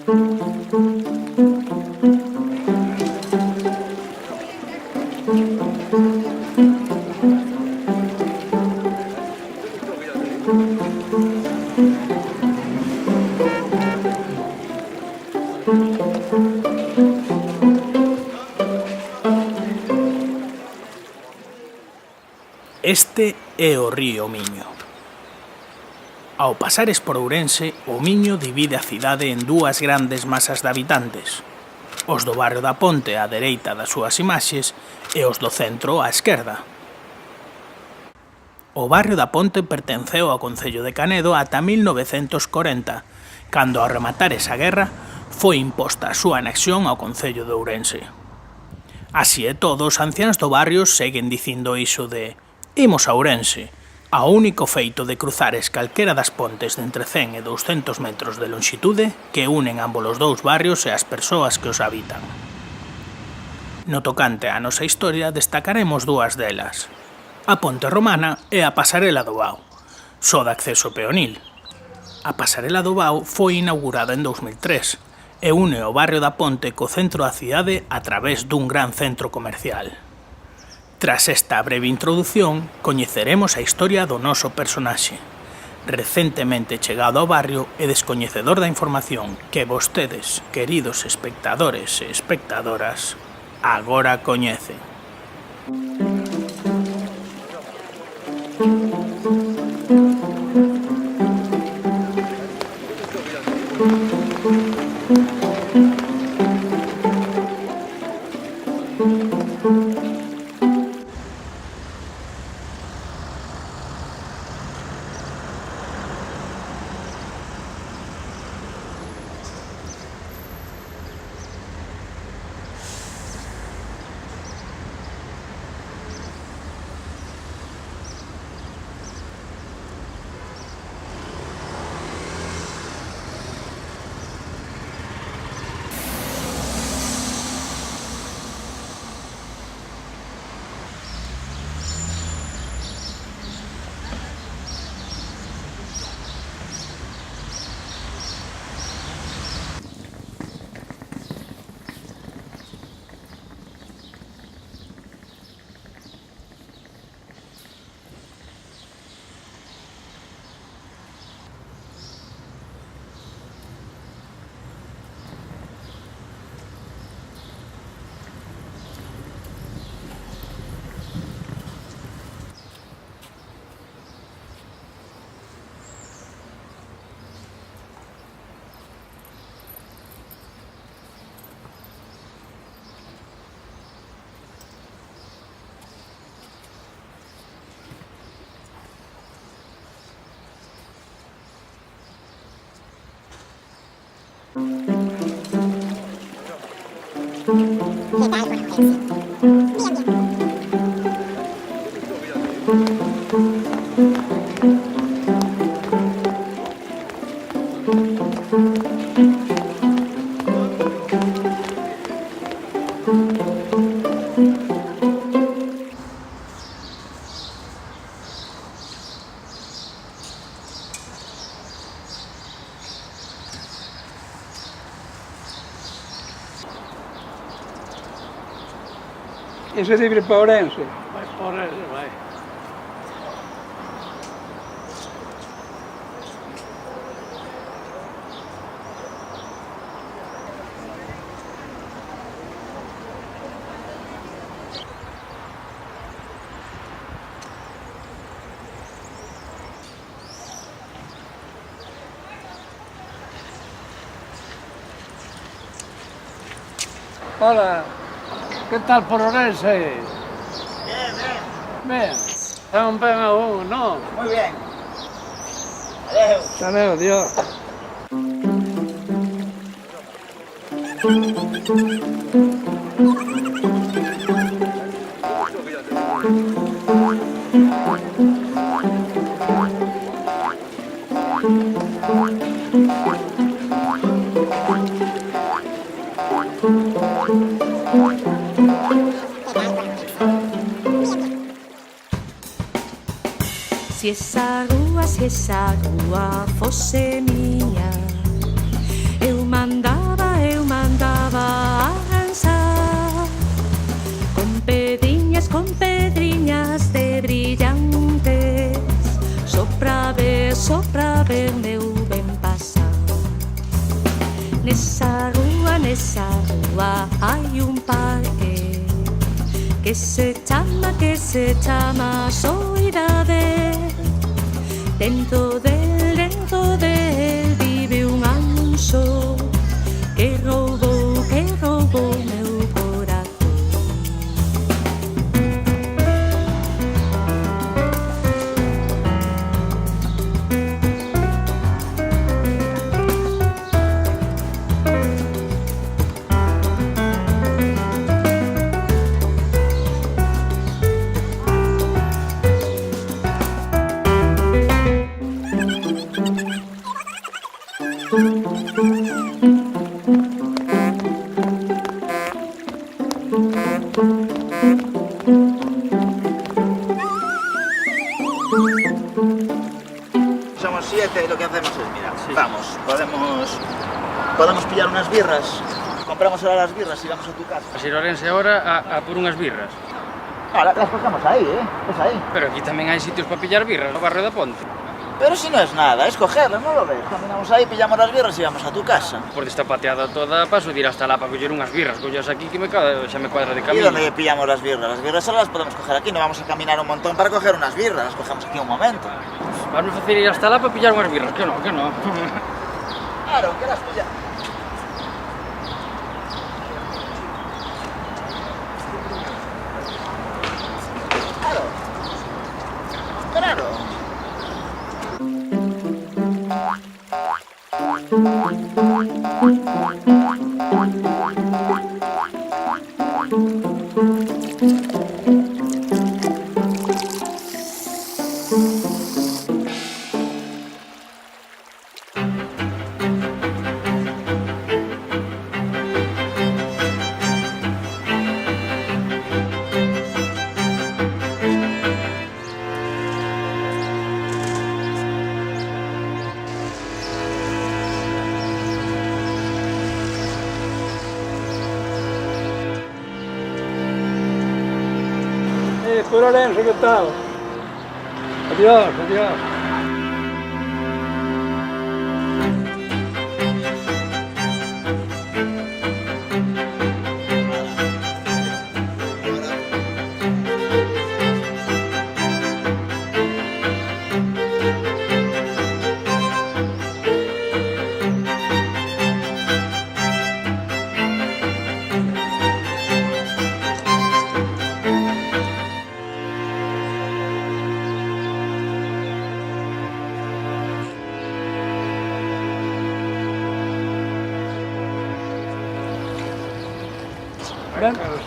Este é o río Miño. Ao pasares por Ourense, o Miño divide a cidade en dúas grandes masas de habitantes, os do barrio da Ponte á dereita das súas imaxes e os do centro á esquerda. O barrio da Ponte pertenceu ao concello de Canedo ata 1940, cando ao rematar esa guerra foi imposta a súa anexión ao concello de Ourense. Así e todo, os anciáns do barrio seguen dicindo iso de «Imos a Ourense», ao único feito de cruzares calquera das pontes de entre 100 e 200 metros de longitude que unen ambos os dous barrios e as persoas que os habitan. No tocante á nosa historia, destacaremos dúas delas: a ponte romana e a pasarela do Vao, só de acceso peonil. A pasarela do Vao foi inaugurada en 2003 e une o barrio da Ponte co centro da cidade a través dun gran centro comercial. Tras esta breve introdución, coñeceremos a historia do noso personaxe, recentemente chegado ao barrio e descoñecedor da información que vostedes, queridos espectadores e espectadoras, agora coñecen. Ese é libre para Ourense. Vai por Ourense, vai. Hola, que tal por Ourense? Bien, bien. Ben, é un ben a un, non? Muy bien. Adeu. Saleu, Dios. Se esa rúa fosse miña, eu mandaba ver meu ben pasar. Nesa rúa hai un parque que se chama Soidade. Dentro del vive un anxo que roubou meu corazón. Somos 7 y lo que hacemos es, mira, vamos, podemos pillar unas birras, compramos ahora las birras y vamos a tu casa. Vas a ir a Orense ahora a por unhas birras. Ahora las cogemos ahí, es ahí. Pero aquí tamén hai sitios para pillar birras, no barrio da Ponte. Pero si no es nada, es cogerlas, ¿no lo ves? Caminamos ahí, pillamos las birras y vamos a tu casa. Por esta pateada toda paso de ir hasta lá para coller unhas birras, collas aquí que xa me cuadra de ¿Y camino. dónde pillamos las birras? Las birras solo las podemos coger aquí, no vamos a caminar un montón para coger unas birras, las cogemos aquí un momento. Vamos a hacer ir hasta lá para pillar unhas birras, que no. Claro, que las pillamos. Claro. Por Orense, ¿qué tal? Adiós, adiós.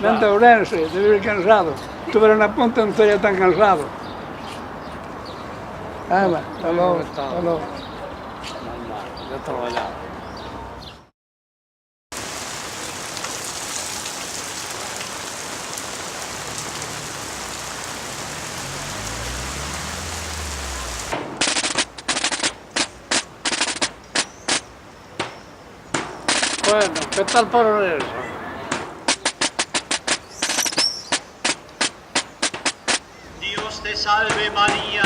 Vente a Ourense, debe ir cansado. Estuve na Ponte, non estaría tan cansado. Anda, hasta logo, hasta logo. Ya traballar. Bueno, ¿qué tal por Orense? Dios te salve María,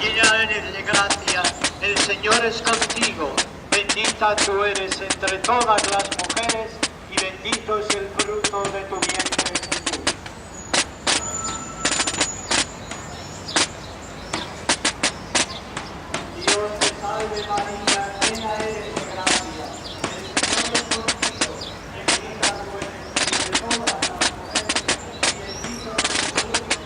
llena eres de gracia, el Señor es contigo, bendita tú eres entre todas las mujeres y bendito es el fruto de tu vientre Jesús. Dios te salve María, llena eres de gracia, el Señor es contigo, bendita tú eres entre todas las mujeres y bendito es el fruto de tu vientre.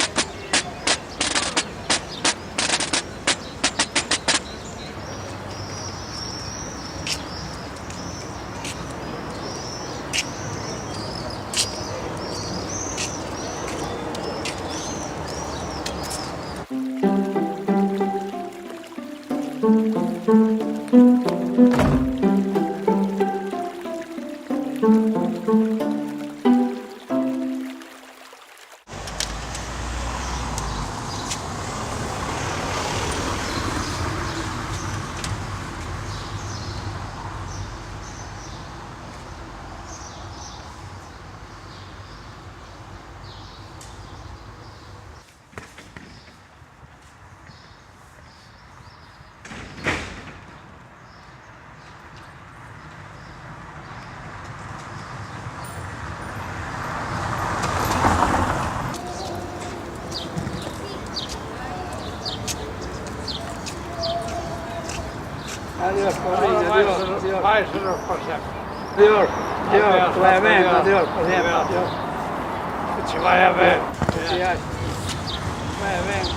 Adiós, Paulín, Ahora adiós, adiós. váysenos por sempre. Adiós, adiós, Adiós, que vaya bien, adiós. adiós, por siempre, Adiós. adiós. Que se vaya ben. Sí, ay. Vaya bien.